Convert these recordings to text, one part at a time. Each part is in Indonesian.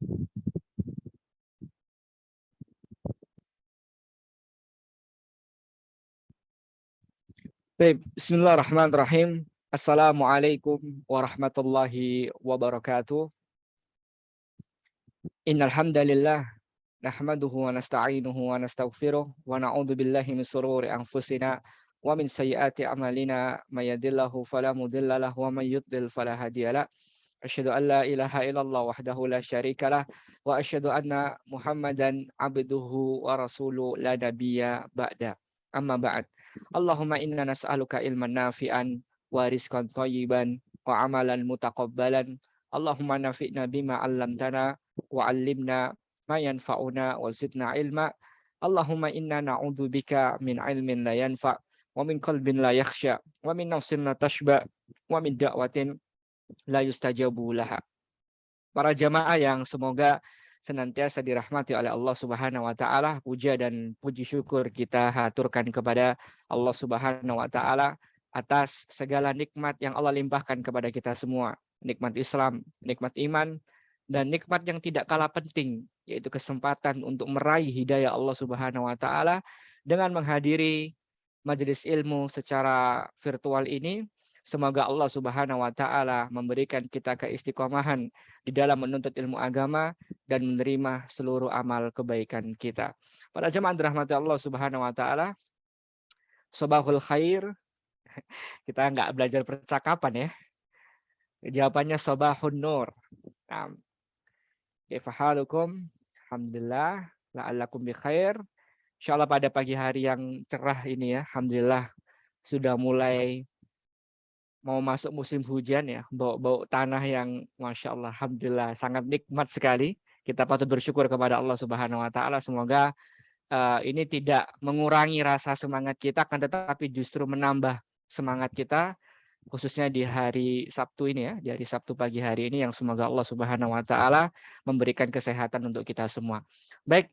Baik, bismillahirrahmanirrahim. Assalamualaikum warahmatullahi wabarakatuh. Innal hamdalillah nahmaduhu wa nasta'inuhu wa nastaghfiruh wa na'udzu billahi min shururi anfusina wa min sayyiati a'malina may yahdihillahu fala mudhillalah wa may yudlil fala hadiyalah. Asyhadu an la ilaha illallah wahdahu la syarikalah wa asyhadu anna Muhammadan abduhu wa rasuluh la nabiyya ba'da. Amma ba'd. Allahumma inna nas'aluka ilman nafi'an wa rizqan thayyiban wa amalan mutaqabbalan. Allahumma nafi'na bima 'allamtana wa 'allimna ma yanfa'una wa zidna ilma. Allahumma inna na'udzubika min ilmin la yanfa' wa min qalbin la yakhsha wa min nafsin la tashba wa min da'watin la yustajabu laha. Para jamaah yang semoga senantiasa dirahmati oleh Allah Subhanahu wa taala, puja dan puji syukur kita haturkan kepada Allah Subhanahu wa taala atas segala nikmat yang Allah limpahkan kepada kita semua. Nikmat Islam, nikmat iman, dan nikmat yang tidak kalah penting, yaitu kesempatan untuk meraih hidayah Allah Subhanahu wa taala dengan menghadiri majelis ilmu secara virtual ini. Semoga Allah Subhanahu wa taala memberikan kita keistiqomahan di dalam menuntut ilmu agama dan menerima seluruh amal kebaikan kita. Para jemaah dirahmati Allah Subhanahu wa taala, sabahul khair. Kita nggak belajar percakapan ya. Jawabannya sabahun nur. Nah, kaifa halukum? Alhamdulillah, la'allakum bi khair. Insyaallah pada pagi hari yang cerah ini ya, alhamdulillah sudah mulai mau masuk musim hujan ya, bau-bau tanah yang Masya Allah, alhamdulillah sangat nikmat sekali. Kita patut bersyukur kepada Allah Subhanahu wa taala. Semoga ini tidak mengurangi rasa semangat kita, akan tetapi justru menambah semangat kita, khususnya di hari Sabtu ini ya, di hari Sabtu pagi hari ini, yang semoga Allah Subhanahu wa taala memberikan kesehatan untuk kita semua. Baik,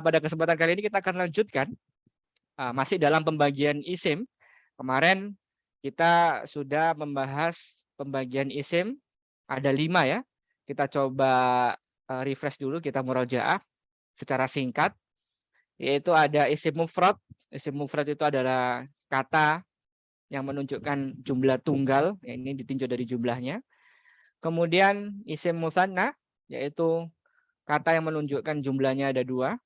pada kesempatan kali ini kita akan lanjutkan masih dalam pembagian isim. Kemarin kita sudah membahas pembagian isim, ada 5 ya. Kita coba refresh dulu, kita murojaah secara singkat. Yaitu ada isim mufrad. Isim mufrad itu adalah kata yang menunjukkan jumlah tunggal, ya, ini ditinjau dari jumlahnya. Kemudian isim musanna, yaitu kata yang menunjukkan jumlahnya ada 2,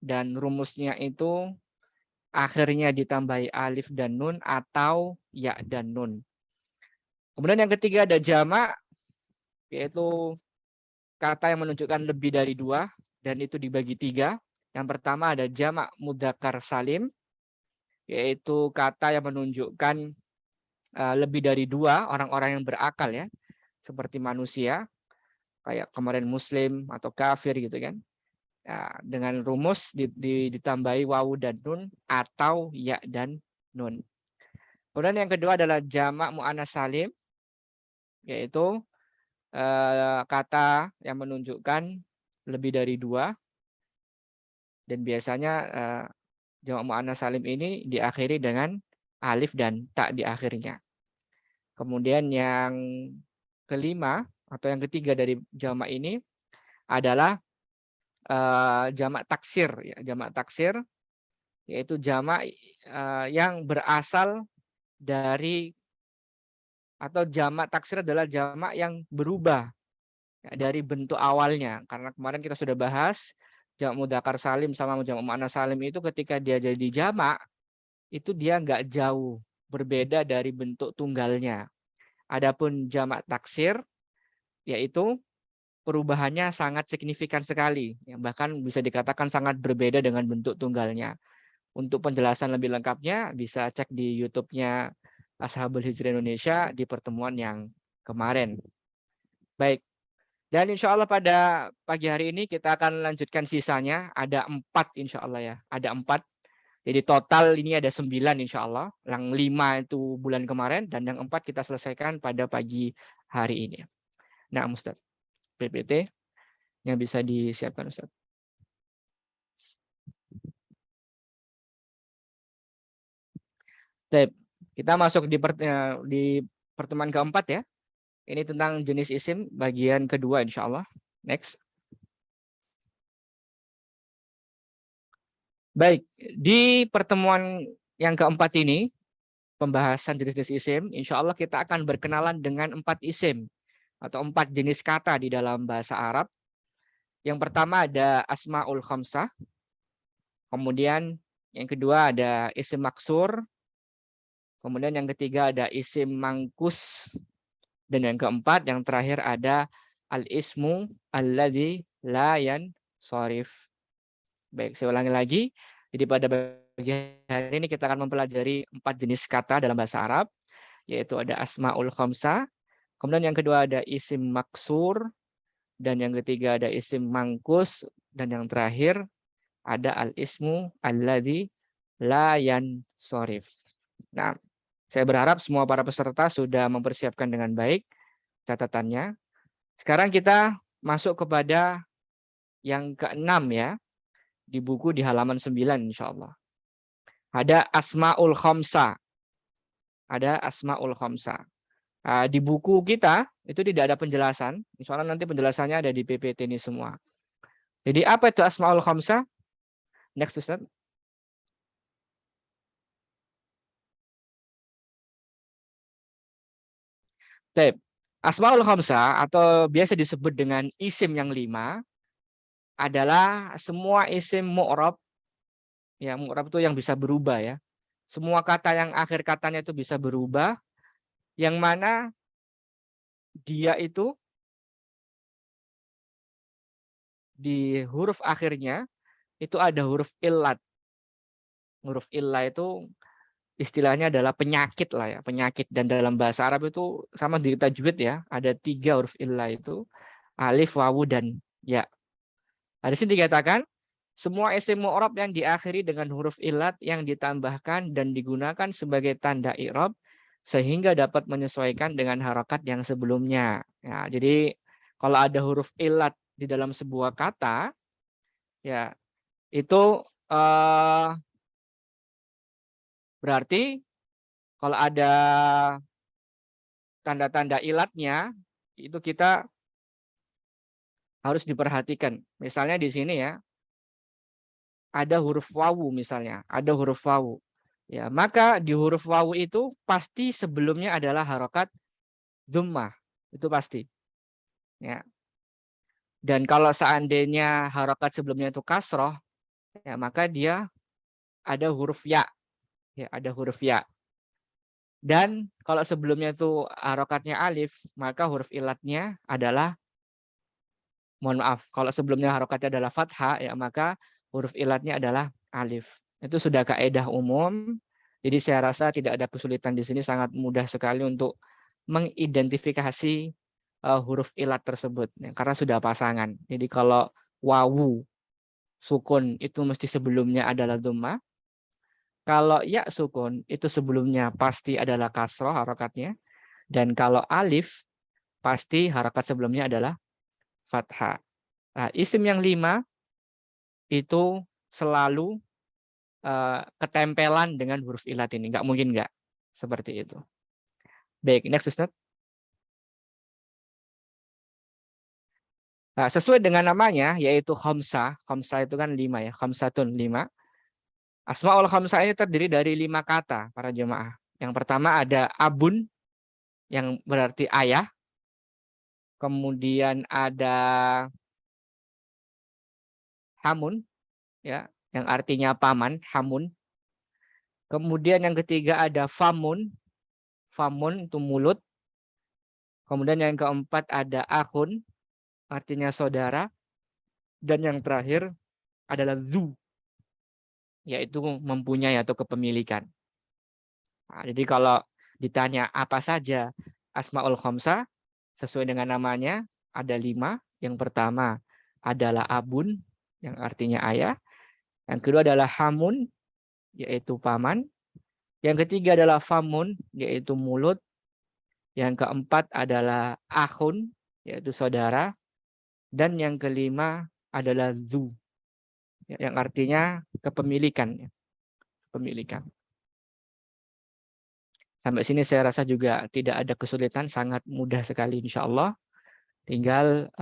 dan rumusnya itu akhirnya ditambahi alif dan nun atau ya dan nun. Kemudian yang ketiga ada jamak, yaitu kata yang menunjukkan lebih dari 2 dan itu dibagi 3. Yang pertama ada jamak mudzakkar salim, yaitu kata yang menunjukkan lebih dari 2 orang-orang yang berakal ya, seperti manusia, kayak kemarin muslim atau kafir gitu kan. Ya, dengan rumus ditambahi wawu dan nun atau ya dan nun. Kemudian yang kedua adalah jamak muannats salim, yaitu kata yang menunjukkan lebih dari 2 dan biasanya jamak muannats salim ini diakhiri dengan alif dan ta di akhirnya. Kemudian yang kelima atau yang ketiga dari jamak ini adalah jamak taksir ya, jamak taksir yaitu jamak yang berasal dari, atau jamak taksir adalah jamak yang berubah ya, dari bentuk awalnya. Karena kemarin kita sudah bahas jamak mudzakkar salim sama jamak muannats salim itu ketika dia jadi jamak itu dia nggak jauh berbeda dari bentuk tunggalnya. Adapun jamak taksir yaitu perubahannya sangat signifikan sekali, ya, bahkan bisa dikatakan sangat berbeda dengan bentuk tunggalnya. Untuk penjelasan lebih lengkapnya bisa cek di YouTube-nya Ashabul Hijrah Indonesia di pertemuan yang kemarin. Baik, dan insya Allah pada pagi hari ini kita akan lanjutkan sisanya. Ada 4 insya Allah ya, ada 4. Jadi total ini ada 9 insya Allah. Yang 5 itu bulan kemarin dan yang 4 kita selesaikan pada pagi hari ini. Nah, Ustaz, PPT yang bisa disiapkan Ustaz. Baik, kita masuk di pertemuan keempat ya. Ini tentang jenis isim bagian kedua insya Allah. Next. Baik, di pertemuan yang keempat ini, pembahasan jenis-jenis isim, insya Allah kita akan berkenalan dengan 4 isim atau 4 jenis kata di dalam bahasa Arab. Yang pertama ada asmaul khamsah, kemudian yang kedua ada isim maksur, kemudian yang ketiga ada isim mangkus, dan yang keempat, yang terakhir ada al-ismu alladzi la yansharif. Baik, saya ulangi lagi. Jadi pada bagian hari ini kita akan mempelajari 4 jenis kata dalam bahasa Arab, yaitu ada asmaul khamsah, kemudian yang kedua ada isim maksur, dan yang ketiga ada isim mangkus, dan yang terakhir ada al-ismu alladzi la yansharif. Nah, saya berharap semua para peserta sudah mempersiapkan dengan baik catatannya. Sekarang kita masuk kepada yang keenam ya, di buku di halaman 9 insya Allah. Ada asmaul khamsa. Ada asmaul khamsa. Di buku kita itu tidak ada penjelasan. Insya Allah nanti penjelasannya ada di PPT ini semua. Jadi apa itu asmaul khamsa? Next Ustaz. Baik. Asmaul khamsa atau biasa disebut dengan isim yang 5 adalah semua isim mu'rab. Ya, mu'rab itu yang bisa berubah ya. Semua kata yang akhir katanya itu bisa berubah, yang mana dia itu di huruf akhirnya itu ada huruf illat. Huruf illah itu istilahnya adalah penyakit lah ya, penyakit. Dan dalam bahasa Arab itu sama di tajwid ya, ada 3 huruf illah itu, alif, wawu, dan ya. Di sini dikatakan semua isim mu'rab yang diakhiri dengan huruf illat yang ditambahkan dan digunakan sebagai tanda i'rab sehingga dapat menyesuaikan dengan harokat yang sebelumnya. Ya, jadi kalau ada huruf illat di dalam sebuah kata, ya itu berarti kalau ada tanda-tanda ilatnya itu kita harus diperhatikan. Misalnya di sini ya, ada huruf wawu misalnya, ada huruf wawu. Ya, maka di huruf wawu itu pasti sebelumnya adalah harokat dhammah. Itu pasti. Ya. Dan kalau seandainya harokat sebelumnya itu kasroh, ya maka dia ada huruf ya. Ya, ada huruf ya. Dan kalau sebelumnya itu harokatnya alif, maka huruf ilatnya adalah, mohon maaf, kalau sebelumnya harokatnya adalah fathah, ya maka huruf ilatnya adalah alif. Itu sudah kaidah umum. Jadi saya rasa tidak ada kesulitan di sini, sangat mudah sekali untuk mengidentifikasi huruf ilat tersebut, ya, karena sudah pasangan. Jadi kalau wawu sukun itu mesti sebelumnya adalah dhammah. Kalau ya sukun itu sebelumnya pasti adalah kasroh harokatnya. Dan kalau alif pasti harokat sebelumnya adalah fathah. Nah, isim yang 5 itu selalu ketempelan dengan huruf ilat ini. Nggak mungkin nggak. Seperti itu. Baik, next Ustaz. Nah, sesuai dengan namanya, yaitu khamsah. Khamsah itu kan 5 ya. Khamsatun 5. Asmaul khamsah ini terdiri dari 5 kata, para jemaah. Yang pertama ada abun, yang berarti ayah. Kemudian ada hamun, ya, yang artinya paman, hamun. Kemudian yang ketiga ada famun. Famun itu mulut. Kemudian yang keempat ada akhun, artinya saudara. Dan yang terakhir adalah zu, yaitu mempunyai atau kepemilikan. Nah, jadi kalau ditanya apa saja asmaul khamsah, sesuai dengan namanya ada 5. Yang pertama adalah abun, yang artinya ayah. Yang kedua adalah hamun, yaitu paman. Yang ketiga adalah famun, yaitu mulut. Yang keempat adalah akhun, yaitu saudara. Dan yang kelima adalah zu, yang artinya kepemilikan. Kepemilikan. Sampai sini saya rasa juga tidak ada kesulitan, sangat mudah sekali insya Allah. Tinggal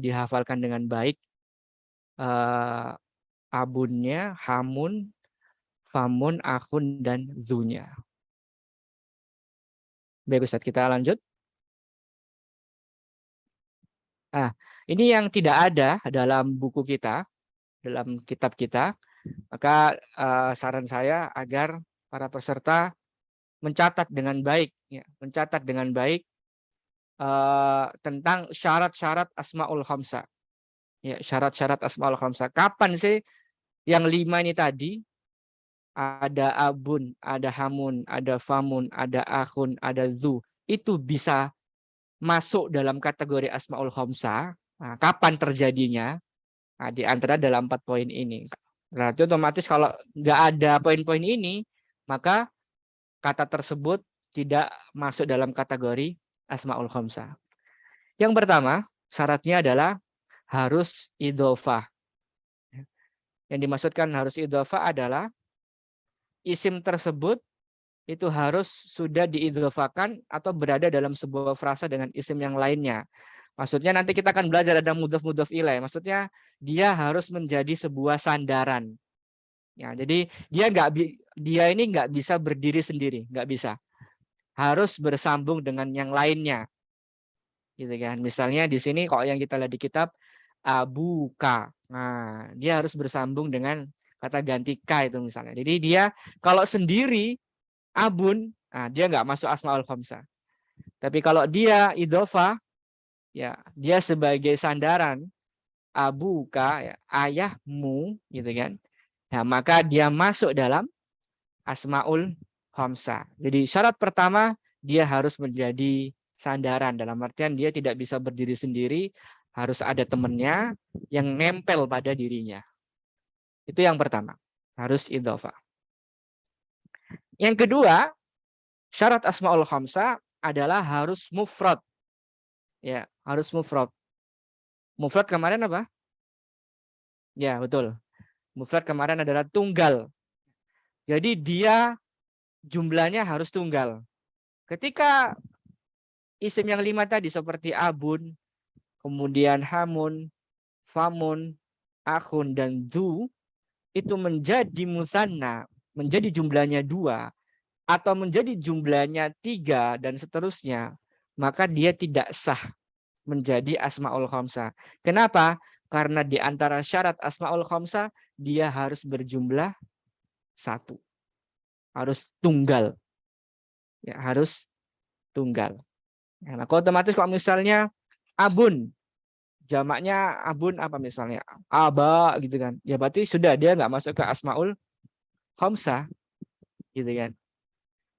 dihafalkan dengan baik abunnya, hamun, famun, akhun, dan zunya. Baik Ustaz, kita lanjut. Ini yang tidak ada dalam buku kita, dalam kitab kita. Maka saran saya agar para peserta mencatat dengan baik, ya, mencatat dengan baik tentang syarat-syarat asmaul khamsah. Ya, syarat-syarat asmaul khamsah. Kapan sih yang 5 ini tadi, ada abun, ada hamun, ada famun, ada akhun, ada zu, itu bisa masuk dalam kategori asmaul khamsah? Nah, kapan terjadinya? Nah, di antara dalam 4 poin ini. Berarti otomatis kalau nggak ada poin-poin ini, maka kata tersebut tidak masuk dalam kategori asmaul khamsah. Yang pertama, syaratnya adalah harus idhofah. Yang dimaksudkan harus idhofah adalah isim tersebut itu harus sudah diidhofakan atau berada dalam sebuah frasa dengan isim yang lainnya. Maksudnya nanti kita akan belajar ada mudhaf ilaih. Maksudnya dia harus menjadi sebuah sandaran. Ya, jadi dia ini nggak bisa berdiri sendiri, nggak bisa. Harus bersambung dengan yang lainnya. Gitu kan. Misalnya di sini kalau yang kita lihat di kitab abuka. Nah, dia harus bersambung dengan kata ganti ka itu misalnya. Jadi dia kalau sendiri abun, nah dia nggak masuk asmaul khamsah. Tapi kalau dia idhofah, ya dia sebagai sandaran abuka, ya, ayahmu, gitu kan. Nah, maka dia masuk dalam asmaul khamsah. Jadi syarat pertama dia harus menjadi sandaran, dalam artian dia tidak bisa berdiri sendiri, harus ada temannya yang nempel pada dirinya. Itu yang pertama, harus idhofah. Yang kedua, syarat asmaul khamsah adalah harus mufrad. Ya, harus mufrad. Mufrad kemarin apa? Ya, betul. Mufrad kemarin adalah tunggal. Jadi dia jumlahnya harus tunggal. Ketika isim yang 5 tadi seperti abun, kemudian hamun, famun, akhun, dan zu, itu menjadi musanna, menjadi jumlahnya 2, atau menjadi jumlahnya 3, dan seterusnya, maka dia tidak sah menjadi asmaul khamsah. Kenapa? Karena di antara syarat asmaul khamsah, dia harus berjumlah 1. Harus tunggal. Ya, harus tunggal. Nah, otomatis kalau misalnya abun, jamaknya abun apa misalnya? Aba gitu kan. Ya berarti sudah dia nggak masuk ke asmaul khamsah gitu kan.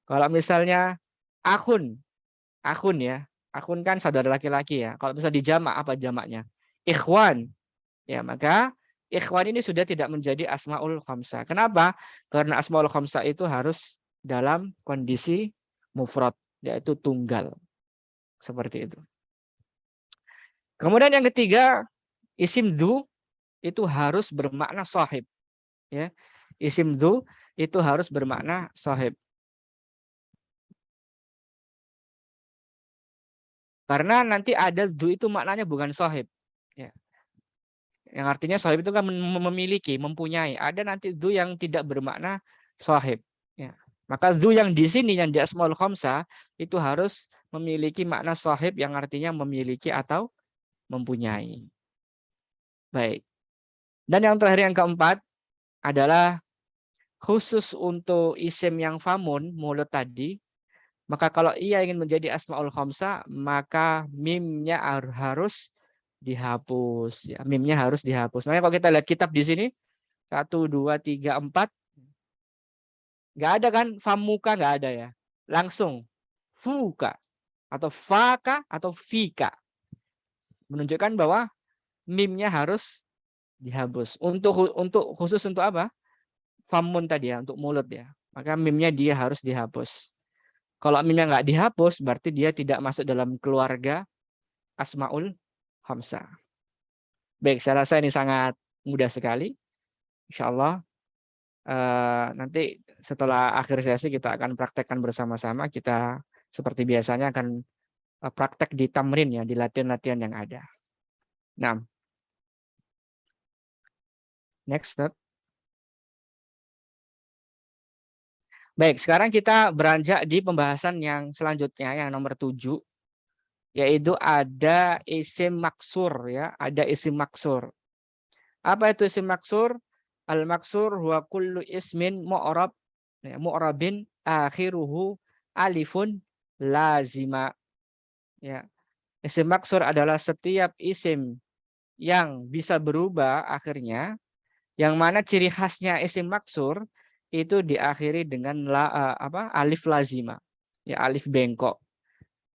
Kalau misalnya akun, akun ya. Akun kan saudara laki-laki ya. Kalau bisa dijamak apa jamaknya? Ikhwan. Ya, maka ikhwan ini sudah tidak menjadi asmaul khamsah. Kenapa? Karena asmaul khamsah itu harus dalam kondisi mufrad, yaitu tunggal. Seperti itu. Kemudian yang ketiga, isim dzu itu harus bermakna sahib. Ya. Isim dzu itu harus bermakna sahib. Karena nanti ada dzu itu maknanya bukan sahib. Ya. Yang artinya sahib itu kan memiliki, mempunyai. Ada nanti dzu yang tidak bermakna sahib. Ya. Maka dzu yang di sini yang di asmaul khamsah itu harus memiliki makna sahib yang artinya memiliki atau mempunyai. Baik. Dan yang terakhir yang keempat adalah khusus untuk isim yang famun, mulut tadi, maka kalau ia ingin menjadi asmaul khamsah, maka mimnya harus dihapus. Ya, mimnya harus dihapus. Makanya kalau kita lihat kitab di sini, 1, 2, 3, 4, nggak ada kan famuka, nggak ada ya. Langsung fuka atau faka atau fika. Menunjukkan bahwa mimnya harus dihapus. Untuk khusus untuk apa? Famun tadi ya, untuk mulut ya. Maka mimnya dia harus dihapus. Kalau mimnya nggak dihapus, berarti dia tidak masuk dalam keluarga asmaul khamsah. Baik, saya rasa ini sangat mudah sekali. Insya Allah nanti setelah akhir sesi kita akan praktekkan bersama-sama. Kita seperti biasanya akan praktek di tamrin ya, di latihan-latihan yang ada. Nah, next step. Baik, sekarang kita beranjak di pembahasan yang selanjutnya, yang nomor 7, yaitu ada isim maksur ya, ada isim maksur. Apa itu isim maksur? Al maksur huwa kullu ismin mu'rab ya, mu'rabin akhiruhu alifun lazima ya. Isim maksur adalah setiap isim yang bisa berubah akhirnya, yang mana ciri khasnya isim maksur itu diakhiri dengan alif lazima ya, alif bengkok.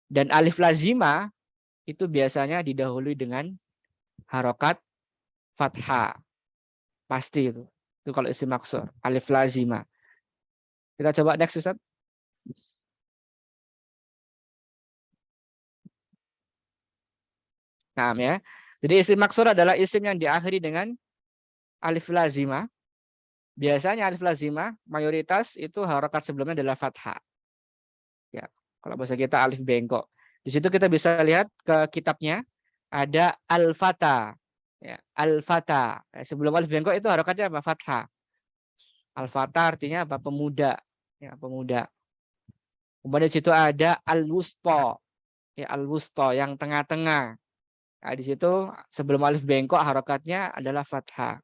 Dan alif lazima itu biasanya didahului dengan harokat fathah. Pasti itu. Itu kalau isim maksur, alif lazima. Kita coba next Ustaz. Nah, ya. Jadi isim maksur adalah isim yang diakhiri dengan alif lazima. Biasanya alif lazima mayoritas itu harokat sebelumnya adalah fathah. Ya. Kalau bahasa kita alif bengkok. Di situ kita bisa lihat ke kitabnya ada al-fata. Ya, al-fata. Sebelum alif bengkok itu harokatnya apa? Fathah. Al-fata artinya apa? Pemuda. Ya, pemuda. Kemudian di situ ada al-wusta. Ya, al-wusta yang tengah-tengah. Nah, di situ sebelum alif bengkok harokatnya adalah fathah.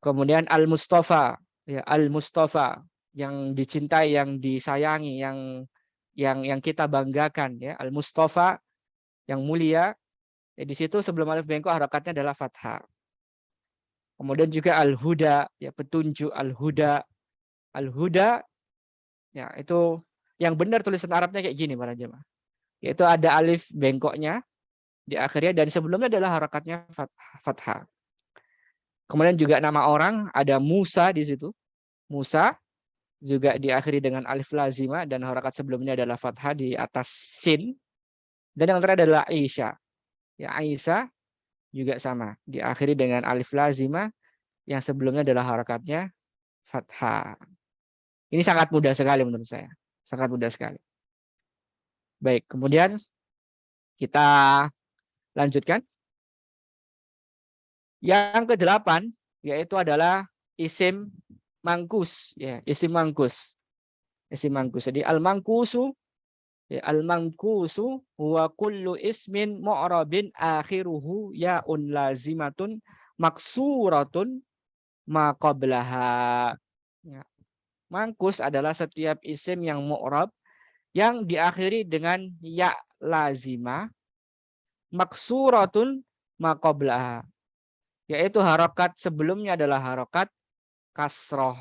Kemudian al-mustafa, ya al-mustafa yang dicintai, yang disayangi, yang kita banggakan ya, al-mustafa yang mulia. Ya, di situ sebelum alif bengkok harokatnya adalah fathah. Kemudian juga al-huda, ya petunjuk, al-huda. Al-huda ya itu yang benar tulisan Arabnya kayak gini para jemaah. Yaitu ada alif bengkoknya di akhirnya dan sebelumnya adalah harokatnya fathah. Kemudian juga nama orang ada Musa di situ. Musa juga diakhiri dengan alif lazima dan harokat sebelumnya adalah fathah di atas sin. Dan yang terakhir adalah Aisyah. Ya, Aisyah juga sama, diakhiri dengan alif lazima yang sebelumnya adalah harokatnya fathah. Ini sangat mudah sekali menurut saya. Sangat mudah sekali. Baik, kemudian kita lanjutkan. Yang ke-8 yaitu adalah isim mangkus ya, isim mangkus. Isim mangkus. Jadi al-mangkusu ya, al-mangkusu huwa kullu ismin mu'rabin akhiruhu ya'un lazimatun maksuratun ma qablaha. Ya. Mangkus adalah setiap isim yang mu'rab yang diakhiri dengan ya lazimah maksuratun ma qablaha. Yaitu harokat sebelumnya adalah harokat kasroh.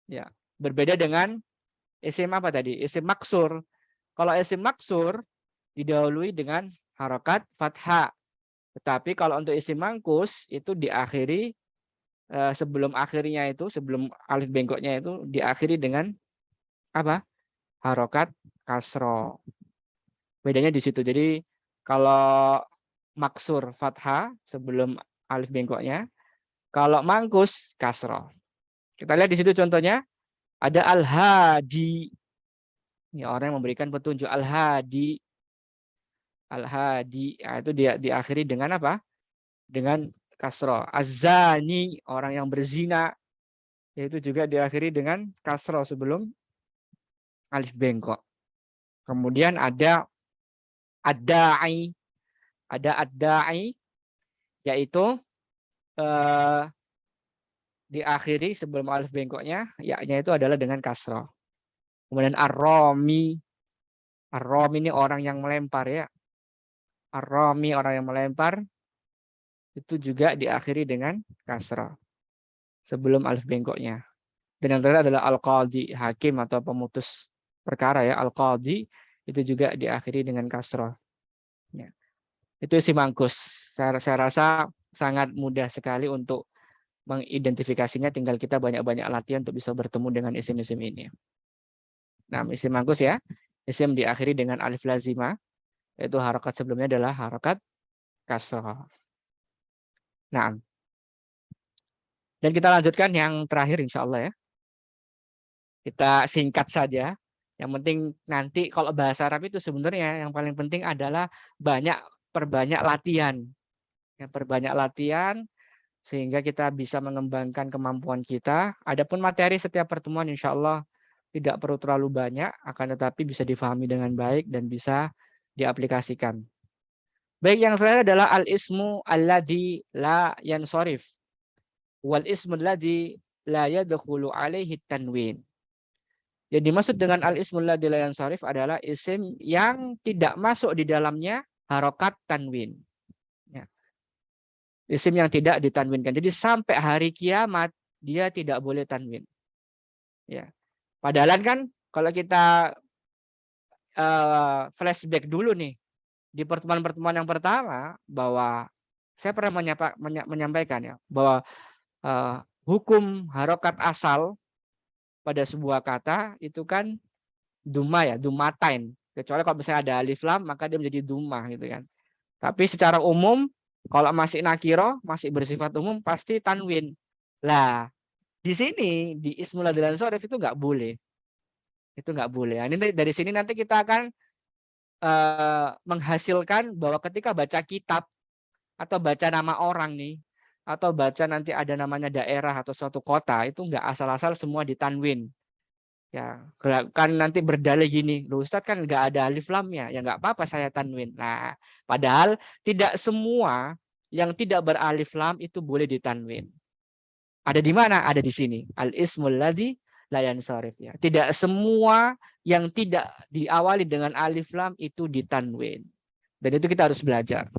Ya, berbeda dengan isim apa tadi? Isim maksur. Kalau isim maksur didahului dengan harokat fathah. Tetapi kalau untuk isim mangkus itu diakhiri sebelum akhirnya itu, sebelum alif bengkoknya itu diakhiri dengan apa? Harokat kasroh. Bedanya di situ. Jadi kalau maksur fathah sebelum alif bengkoknya, kalau mangkus kasroh. Kita lihat di situ contohnya ada al-hadi. Ini orang yang memberikan petunjuk al-hadi. Al-hadi itu dia diakhiri dengan apa? Dengan kasroh. Az-zani orang yang berzina yaitu juga diakhiri dengan kasroh sebelum alif bengkok. Kemudian ada ad-da'i. Ada ad-da'i yaitu diakhiri sebelum alif bengkoknya, ya-nya itu adalah dengan kasroh. Kemudian ar-rami. Ar-rami ini orang yang melempar ya. Ar-rami orang yang melempar itu juga diakhiri dengan kasroh sebelum alif bengkoknya. Dan yang terakhir adalah al-qadhi, hakim atau pemutus perkara ya. Al-qadhi itu juga diakhiri dengan kasroh. Ya. Itu isi mangkus. Saya rasa sangat mudah sekali untuk mengidentifikasinya, tinggal kita banyak-banyak latihan untuk bisa bertemu dengan isim-isim ini. Nah, isim mangkus ya, isim diakhiri dengan alif lazimah, yaitu harokat sebelumnya adalah harokat kasroh. Nah, dan kita lanjutkan yang terakhir insya Allah ya. Kita singkat saja. Yang penting nanti kalau bahasa Arab itu sebenarnya yang paling penting adalah perbanyak latihan. Ya, perbanyak latihan sehingga kita bisa mengembangkan kemampuan kita. Adapun materi setiap pertemuan insya Allah tidak perlu terlalu banyak, akan tetapi bisa difahami dengan baik dan bisa diaplikasikan. Baik, yang terakhir adalah al-ismu alladhi la yansarif wal ismu alladhi la yadkhulu alaihi tanwin. Yang dimaksud dengan al-ismu alladhi la yansarif adalah isim yang tidak masuk di dalamnya harokat tanwin. Ya. Isim yang tidak ditanwinkan. Jadi sampai hari kiamat dia tidak boleh tanwin. Ya. Padahal kan kalau kita flashback dulu nih di pertemuan-pertemuan yang pertama, bahwa saya pernah menyampaikan ya bahwa hukum harokat asal pada sebuah kata itu kan duma ya, dumatain. Kecuali kalau misalnya ada alif lam maka dia menjadi duma gitu kan. Tapi secara umum kalau masih nakiro, masih bersifat umum pasti tanwin. Lah, di sini di ismul ladzi sorif itu nggak boleh. Itu nggak boleh. Nah, ini dari sini nanti kita akan menghasilkan bahwa ketika baca kitab atau baca nama orang nih, atau baca nanti ada namanya daerah atau suatu kota, itu nggak asal-asal semua ditanwin. Ya, kan nanti berdalih gini, loh Ustadz kan nggak ada alif lamnya, ya nggak apa-apa saya tanwin. Nah, padahal tidak semua yang tidak beralif lam itu boleh ditanwin. Ada di mana? Ada di sini. Al-ismul ladzi la yansarif ya. Tidak semua yang tidak diawali dengan alif lam itu ditanwin. Dan itu kita harus belajar.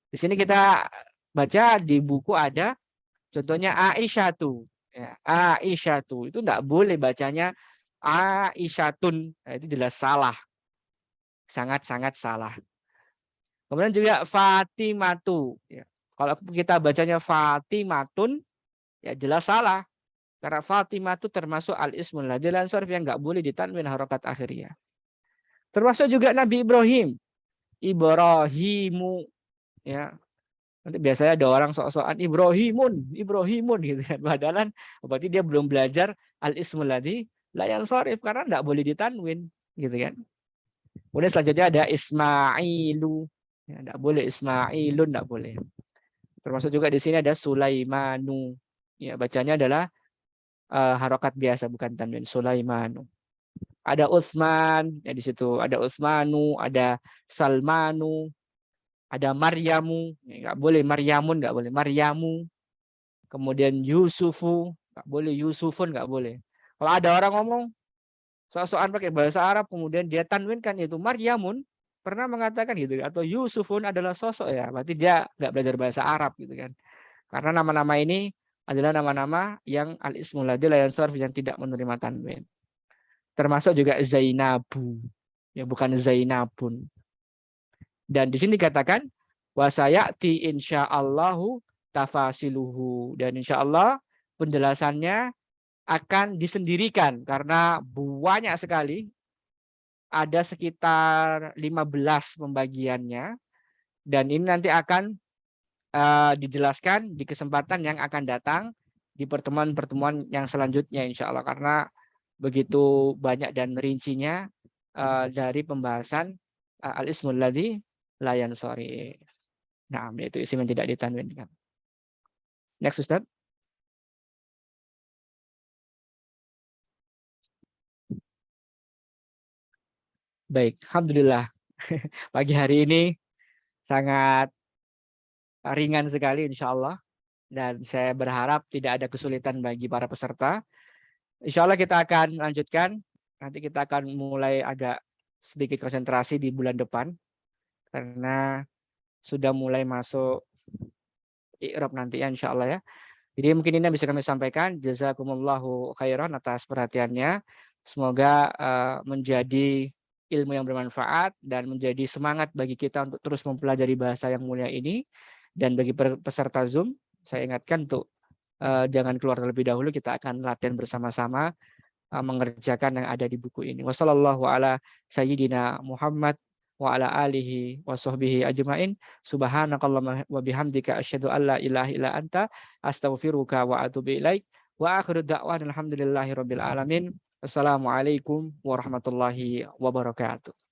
Di sini kita baca di buku ada contohnya Aisyatu. Ya, Aisyatu itu enggak boleh bacanya Aisyatun. Nah, itu jelas salah. Sangat-sangat salah. Kemudian juga Fatimatu. Ya. Kalau kita bacanya Fatimatun, ya jelas salah. Karena Fatimah itu termasuk al-ismul ladzi la yansarif yang enggak boleh ditanwin harokat akhiriyah. Termasuk juga Nabi Ibrahim. Ibrahimu. Ya. Nanti biasanya ada orang sok-sokan Ibrahimun gitu kan. Padahal berarti dia belum belajar al-ismul ladzi la yansarif karena enggak boleh ditanwin gitu kan. Kemudian selanjutnya ada Ismailu. Ya, enggak boleh Ismailun, enggak boleh. Termasuk juga di sini ada Sulaimanu. Ya, bacanya adalah harokat biasa bukan tanwin. Sulaimanu. Ada Utsman, ya di situ ada Utsmanu, ada Salmanu, ada Maryamu, ya, nggak boleh Maryamun, nggak boleh Maryamu. Kemudian Yusufu, nggak boleh Yusufun, nggak boleh. Kalau ada orang ngomong soal-soal pakai bahasa Arab, kemudian dia tanwinkan itu Maryamun, pernah mengatakan gitu, atau Yusufun adalah sosok ya, berarti dia nggak belajar bahasa Arab gitu kan. Karena nama-nama ini adalah nama-nama yang al-ismul ladzi la yansarif yang tidak menerima tanwin. Termasuk juga Zainabu, ya bukan Zainabun. Dan di sini dikatakan wasayati insyaallahu tafasiluhu, dan insyaallah penjelasannya akan disendirikan karena banyak sekali, ada sekitar 15 pembagiannya, dan ini nanti akan dijelaskan di kesempatan yang akan datang di pertemuan-pertemuan yang selanjutnya insya Allah, karena begitu banyak dan rincinya dari pembahasan al-ismul ladzi la yansarif. Nah, yaitu isim yang tidak ditanwinkan. Next Ustaz. Baik, alhamdulillah. Pagi hari ini sangat ringan sekali insya Allah, dan saya berharap tidak ada kesulitan bagi para peserta. Insya Allah kita akan lanjutkan. Nanti kita akan mulai agak sedikit konsentrasi di bulan depan karena sudah mulai masuk i'rab nanti ya insya Allah ya. Jadi mungkin ini yang bisa kami sampaikan. Jazakumullahu khairan atas perhatiannya. Semoga menjadi ilmu yang bermanfaat dan menjadi semangat bagi kita untuk terus mempelajari bahasa yang mulia ini. Dan bagi peserta Zoom, saya ingatkan untuk jangan keluar terlebih dahulu. Kita akan latihan bersama-sama mengerjakan yang ada di buku ini. Wassallallahu ala sayyidina Muhammad wa ala alihi wa sahbihi ajmain. Subhanakallahumma wa bihamdika asyhadu an la ilaha illa anta astaghfiruka wa atubu ilaik. Wa akhiru da'wan alhamdulillahi rabbil alamin. Assalamualaikum warahmatullahi wabarakatuh.